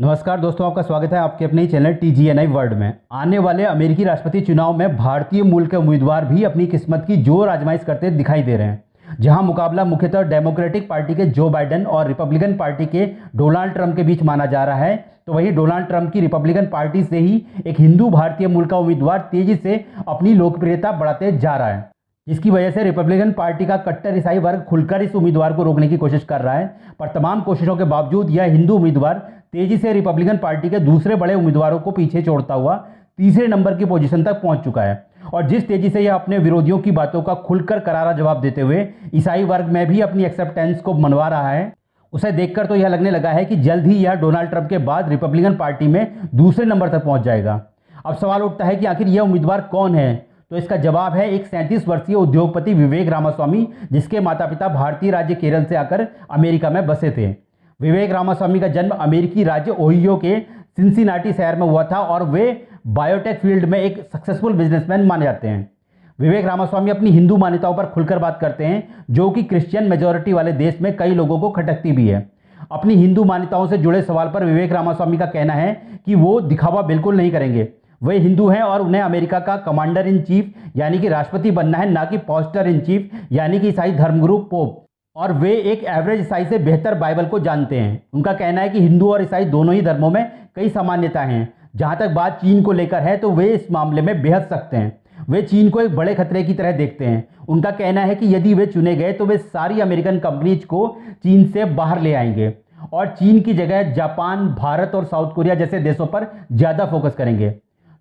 नमस्कार दोस्तों, आपका स्वागत है आपके अपने ही चैनल TGNI वर्ल्ड में। आने वाले अमेरिकी राष्ट्रपति चुनाव में भारतीय मूल के उम्मीदवार भी अपनी किस्मत की जोर आजमाइश करते दिखाई दे रहे हैं। जहां मुकाबला मुख्यतः डेमोक्रेटिक पार्टी के जो बाइडेन और रिपब्लिकन पार्टी के डोनाल्ड ट्रंप के बीच माना जा रहा है, तो वहीं डोनाल्ड ट्रंप की रिपब्लिकन पार्टी से ही एक हिंदू भारतीय मूल का उम्मीदवार तेजी से अपनी लोकप्रियता बढ़ाते जा रहा है, जिसकी वजह से रिपब्लिकन पार्टी का कट्टर ईसाई वर्ग खुलकर इस उम्मीदवार को रोकने की कोशिश कर रहा है। पर तमाम कोशिशों के बावजूद यह हिंदू उम्मीदवार तेजी से रिपब्लिकन पार्टी के दूसरे बड़े उम्मीदवारों को पीछे छोड़ता हुआ तीसरे नंबर की पोजीशन तक पहुंच चुका है। और जिस तेजी से यह अपने विरोधियों की बातों का खुलकर करारा जवाब देते हुए ईसाई वर्ग में भी अपनी एक्सेप्टेंस को मनवा रहा है, उसे देखकर तो यह लगने लगा है कि जल्द ही यह डोनाल्ड ट्रंप के बाद रिपब्लिकन पार्टी में दूसरे नंबर तक पहुंच जाएगा। अब सवाल उठता है कि आखिर यह उम्मीदवार कौन है? तो इसका जवाब है एक 37 वर्षीय उद्योगपति विवेक रामास्वामी, जिसके माता पिता भारतीय राज्य केरल से आकर अमेरिका में बसे थे। विवेक रामास्वामी का जन्म अमेरिकी राज्य ओहियो के सिंसिनाटी शहर में हुआ था और वे बायोटेक फील्ड में एक सक्सेसफुल बिजनेसमैन माने जाते हैं। विवेक रामास्वामी अपनी हिंदू मान्यताओं पर खुलकर बात करते हैं, जो कि क्रिश्चियन मेजॉरिटी वाले देश में कई लोगों को खटकती भी है। अपनी हिंदू मान्यताओं से जुड़े सवाल पर विवेक रामास्वामी का कहना है कि वो दिखावा बिल्कुल नहीं करेंगे। वे हिंदू हैं और उन्हें अमेरिका का कमांडर इन चीफ यानी कि राष्ट्रपति बनना है, ना कि पास्टर इन चीफ यानी कि ईसाई धर्मगुरु पोप। और वे एक एवरेज ईसाई से बेहतर बाइबल को जानते हैं। उनका कहना है कि हिंदू और ईसाई दोनों ही धर्मों में कई सामान्यता हैं। जहां तक बात चीन को लेकर है, तो वे इस मामले में बेहद सख्त हैं। वे चीन को एक बड़े खतरे की तरह देखते हैं। उनका कहना है कि यदि वे चुने गए तो वे सारी अमेरिकन कंपनीज को चीन से बाहर ले आएंगे और चीन की जगह जापान, भारत और साउथ कोरिया जैसे देशों पर ज़्यादा फोकस करेंगे।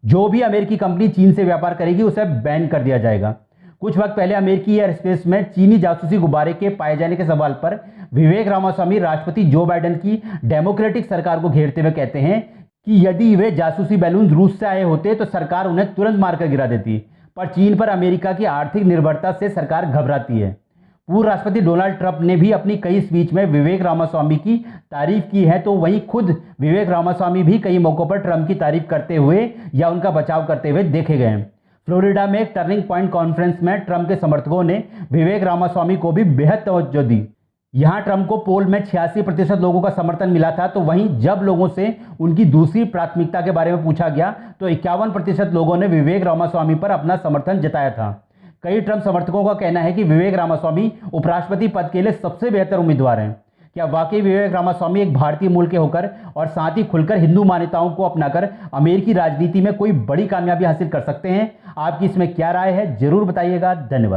जो भी अमेरिकी कंपनी चीन से व्यापार करेगी उसे बैन कर दिया जाएगा। कुछ वक्त पहले अमेरिकी एयर स्पेस में चीनी जासूसी गुब्बारे के पाए जाने के सवाल पर विवेक रामास्वामी राष्ट्रपति जो बाइडेन की डेमोक्रेटिक सरकार को घेरते हुए कहते हैं कि यदि वे जासूसी बैलून रूस से आए होते तो सरकार उन्हें तुरंत मारकर गिरा देती। पर चीन पर अमेरिका की आर्थिक निर्भरता से सरकार घबराती है। पूर्व राष्ट्रपति डोनाल्ड ट्रंप ने भी अपनी कई स्पीच में विवेक रामास्वामी की तारीफ की है, तो वहीं खुद विवेक रामास्वामी भी कई मौकों पर ट्रंप की तारीफ करते हुए या उनका बचाव करते हुए देखे गए हैं। फ्लोरिडा में एक टर्निंग पॉइंट कॉन्फ्रेंस में ट्रंप के समर्थकों ने विवेक रामास्वामी को भी बेहद तवज्जो दी। यहां ट्रंप को पोल में 86% लोगों का समर्थन मिला था, तो वहीं जब लोगों से उनकी दूसरी प्राथमिकता के बारे में पूछा गया तो 51% लोगों ने विवेक रामास्वामी पर अपना समर्थन जताया था। कई ट्रंप समर्थकों का कहना है कि विवेक रामास्वामी उपराष्ट्रपति पद के लिए सबसे बेहतर उम्मीदवार हैं। क्या वाकई विवेक रामास्वामी एक भारतीय मूल के होकर और साथ ही खुलकर हिंदू मान्यताओं को अपनाकर अमेरिकी राजनीति में कोई बड़ी कामयाबी हासिल कर सकते हैं? आपकी इसमें क्या राय है, जरूर बताइएगा। धन्यवाद।